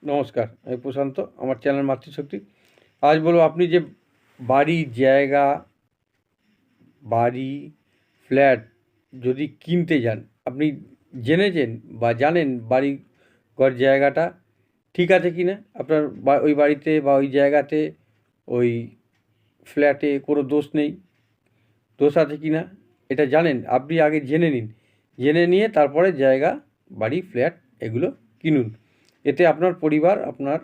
নমস্কার, আমি প্রশান্ত। আমার চ্যানেল মাতৃশক্তি। আজ বলবো, আপনি যে বাড়ি, জায়গা, বাড়ি, ফ্ল্যাট যদি কিনতে যান, আপনি জেনেছেন বা জানেন বাড়ি ঘর জায়গাটা ঠিক আছে কি না? আপনার ওই বাড়িতে বা ওই জায়গাতে, ওই ফ্ল্যাটে কোনো দোষ নেই, দোষ আছে কি না এটা জানেন? আপনি আগে জেনে নিন। জেনে নিয়ে তারপরে জায়গা, বাড়ি, ফ্ল্যাট এগুলো কিনুন। এতে আপনার পরিবার, আপনার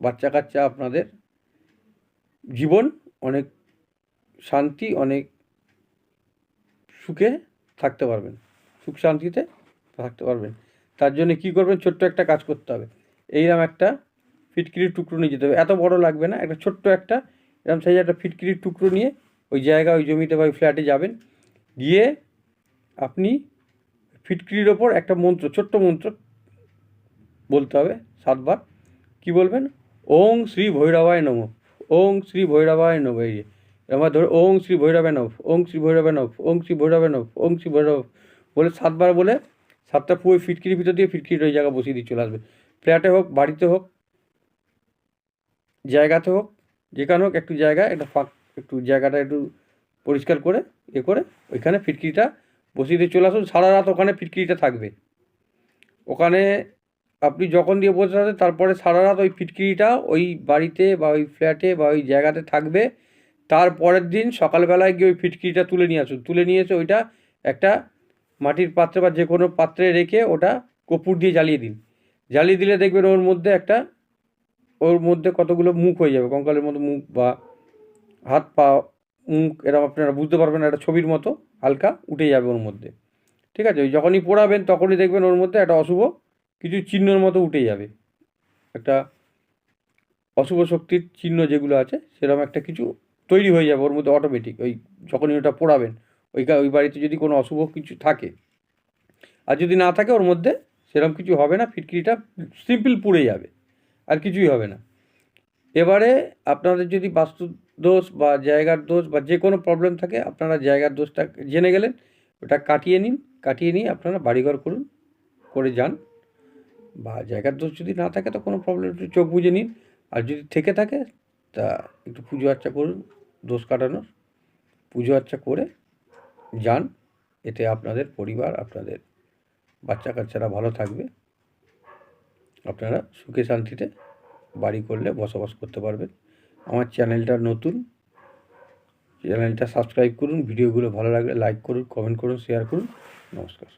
বাচ্চা কাচ্চা, আপনাদের জীবন অনেক শান্তি, অনেক সুখে থাকতে পারবেন, সুখ শান্তিতে থাকতে পারবেন। তার জন্য কী করবেন? ছোট্ট একটা কাজ করতে হবে। এইরকম একটা ফিটকিরির টুকরো নিয়ে যেতে হবে। এত বড় লাগবে না, একটা ছোট্ট একটা এরকম সাইজে একটা ফিটকিরির টুকরো নিয়ে ওই জায়গা, ওই জমিতে বা ওই ফ্ল্যাটে যাবেন। গিয়ে আপনি ফিটকিরির ওপর একটা মন্ত্র, ছোট্ট মন্ত্র বলতে হবে 7 বার। কী বলবেন? ওং শ্রী ভৈরবায় নমঃ, ওং শ্রী ভৈরবায় নমঃ। এই আমার ধরে ওং শ্রী ভৈরবে নমঃ, ওং শ্রী ভৈরবে নমঃ, ওং শ্রী ভৈরবে নমঃ, ওং শ্রী ভৈরব বলে 7 বার বলে 7টা পুরো ফিটকিরির ভিতর দিয়ে ফিটকিরির ওই জায়গা বসিয়ে দিয়ে চলে আসবে। ফ্ল্যাটে হোক, বাড়িতে হোক, জায়গাতে হোক, যেখানে হোক, একটু জায়গা, একটা একটু জায়গাটা একটু পরিষ্কার করে করে ওইখানে ফিটকিরিটা বসিয়ে দিয়ে চলে আসুন। সারা রাত ওখানে ফিটকিরিটা থাকবে। ওখানে আপনি যখন দিয়ে বসে আছেন, তারপরে সারা রাত ওই ফিটকিরিটা ওই বাড়িতে বা ওই ফ্ল্যাটে বা ওই জায়গাতে থাকবে। তারপরের দিন সকালবেলায় গিয়ে ওই ফিটকিরিটা তুলে নিয়ে আসুন। তুলে নিয়ে এসে ওইটা একটা মাটির পাত্রে বা যে কোনো পাত্রে রেখে ওটা কর্পূর দিয়ে জ্বালিয়ে দিন। জ্বালিয়ে দিলে দেখবেন ওর মধ্যে কতগুলো মুখ হয়ে যাবে, কঙ্কালের মতো মুখ বা হাত পা মুখ, এরকম আপনারা বুঝতে পারবেন, একটা ছবির মতো হালকা উঠে যাবে ওর মধ্যে। ঠিক আছে? ওই যখনই পোড়াবেন তখনই দেখবেন ওর মধ্যে একটা অশুভ কিছু চিহ্নর মতো উঠে যাবে। একটা অশুভ শক্তির চিহ্ন যেগুলো আছে সেরকম একটা কিছু তৈরি হয়ে যাবে ওর মধ্যে অটোমেটিক। ওই যখনই ওটা পোড়াবেন, ওই বাড়িতে যদি কোনো অশুভ কিছু থাকে, আর যদি না থাকে ওর মধ্যে সেরকম কিছু হবে না, ফিটকিরিটা সিম্পল পুড়ে যাবে, আর কিছুই হবে না। এবারে আপনাদের যদি বাস্তু দোষ বা জায়গার দোষ বা যে কোনো প্রবলেম থাকে, আপনারা জায়গার দোষটা জেনে গেলেন, ওটা কাটিয়ে নিন। কাটিয়ে নিয়ে আপনারা বাড়িঘর করুন, করে যান। বা জায়গার দোষ যদি না থাকে তো কোনো প্রবলেম, একটু চোখ বুজে নিন। আর যদি থেকে থাকে তা একটু পুজো আর্চা করুন, দোষ কাটানোর পুজো আর্চা করে যান। এতে আপনাদের পরিবার, আপনাদের বাচ্চা কাচ্চারা ভালো থাকবে। আপনারা সুখে শান্তিতে বাড়ি করলে বসবাস করতে পারবেন। আমার চ্যানেলটা নতুন, চ্যানেলটা সাবস্ক্রাইব করুন। ভিডিওগুলো ভালো লাগলে লাইক করুন, কমেন্ট করুন, শেয়ার করুন। নমস্কার।